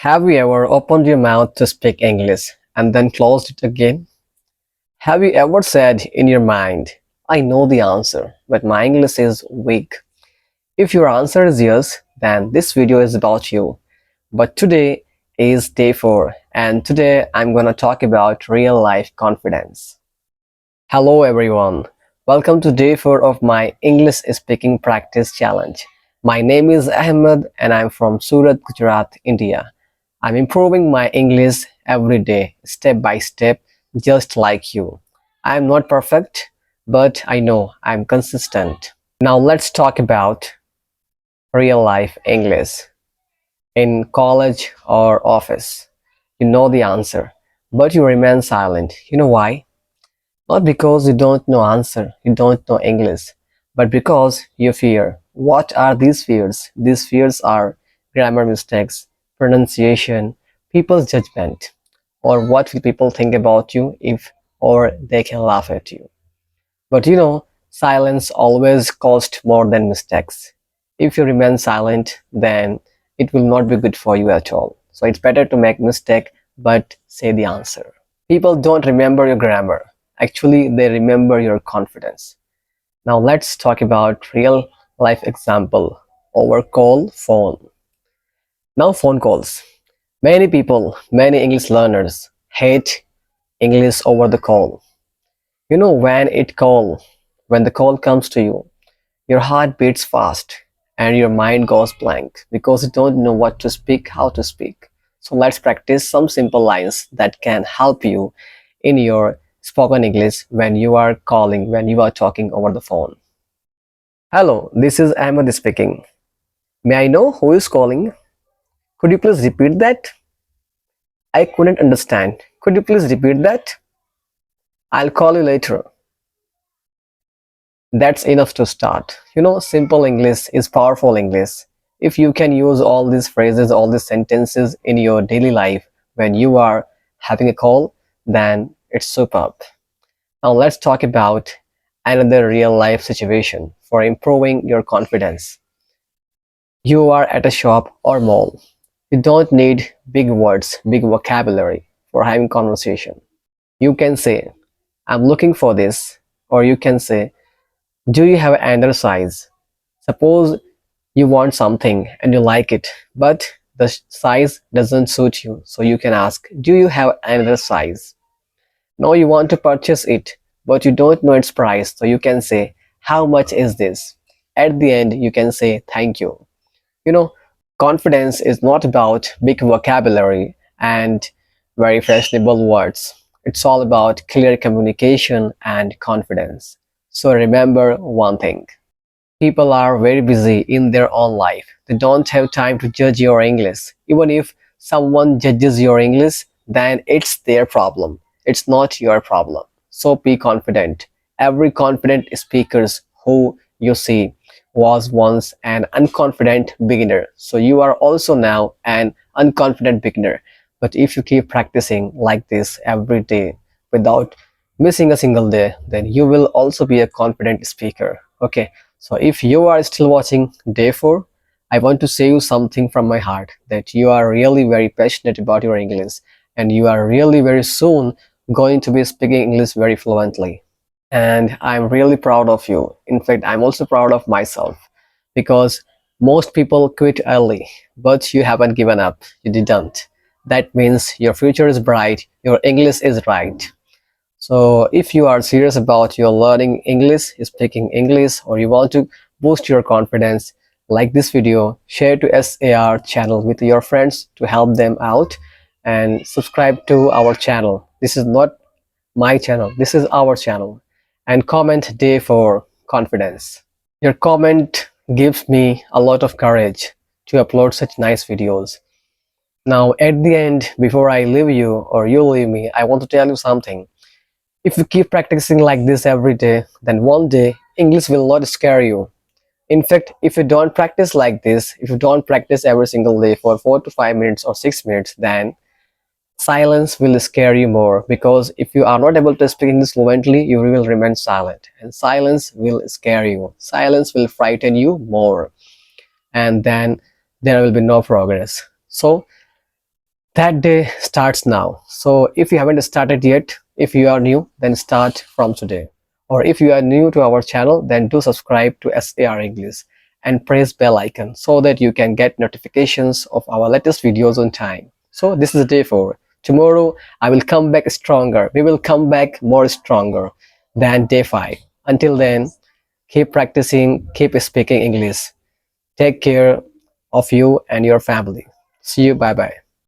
Have you ever opened your mouth to speak English and then closed it again? Have you ever said in your mind, I know the answer, but my English is weak? If your answer is yes, then this video is about you. But today is day 4, and today I'm gonna talk about real life confidence. Hello everyone, welcome to day 4 of my English speaking practice challenge. My name is Ahmed and I'm from Surat, Gujarat, India. I'm improving my English every day, step by step, just like you. I'm not perfect, but I know I'm consistent. Now let's talk about real life English. In college or office, you know the answer, but you remain silent. You know why? Not because you don't know answer, you don't know English, but because you fear. What are these fears? These fears are grammar mistakes, pronunciation, people's judgment, or what will people think about you if or they can laugh at you. But silence always costs more than mistakes. If you remain silent, then it will not be good for you at all. So it's better to make mistake but say the answer. People don't remember your grammar. Actually, they remember your confidence. Now let's talk about real life example over call phone. Now phone calls. Many people, many English learners hate English over the call. You know when the call comes to you, your heart beats fast and your mind goes blank because you don't know what to speak, how to speak. So let's practice some simple lines that can help you in your spoken English when you are calling, when you are talking over the phone. Hello, this is Ahmed speaking. May I know who is calling? Could you please repeat that? I couldn't understand. Could you please repeat that? I'll call you later. That's enough to start. Simple English is powerful English. If you can use all these phrases, all these sentences in your daily life when you are having a call, then it's superb. Now let's talk about another real life situation for improving your confidence. You are at a shop or mall. You don't need big words, big vocabulary for having conversation. You can say, I'm looking for this, or you can say, do you have another size? Suppose you want something and you like it, but the size doesn't suit you. So you can ask, do you have another size? Now you want to purchase it, but you don't know its price. So you can say, how much is this? At the end, you can say, thank you. You know, confidence is not about big vocabulary and very fashionable words. It's all about clear communication and confidence. So remember one thing. People are very busy in their own life. They don't have time to judge your English. Even if someone judges your English, then it's their problem. It's not your problem. So be confident. Every confident speaker who you see was once an unconfident beginner. So you are also now an unconfident beginner. But if you keep practicing like this every day without missing a single day, then you will also be a confident speaker. Okay. So if you are still watching day 4, I want to say you something from my heart that you are really very passionate about your English and you are really very soon going to be speaking English very fluently. And I'm really proud of you. In fact, I'm also proud of myself because most people quit early, but you haven't given up. You didn't. That means your future is bright, your English is right. So if you are serious about your learning English, speaking English, or you want to boost your confidence, like this video, share to SAR channel with your friends to help them out and subscribe to our channel. This is not my channel, this is our channel. And comment day for confidence. Your comment gives me a lot of courage to upload such nice videos. Now at the end, before I leave you or you leave me, I want to tell you something. If you keep practicing like this every day, then one day English will not scare you. In fact, if you don't practice like this, if you don't practice every single day for 4 to 5 minutes or 6 minutes, then silence will scare you more because if you are not able to speak English fluently, you will remain silent and silence will scare you. Silence will frighten you more and then there will be no progress. So That day starts now. So if you haven't started yet, if you are new, then start from today. Or if you are new to our channel, then do subscribe to SAR English and press bell icon so that you can get notifications of our latest videos on time. So this is day 4. Tomorrow I will come back stronger. We will come back more stronger than day 5. Until then, keep practicing, keep speaking English. Take care of you and your family. See you. Bye bye.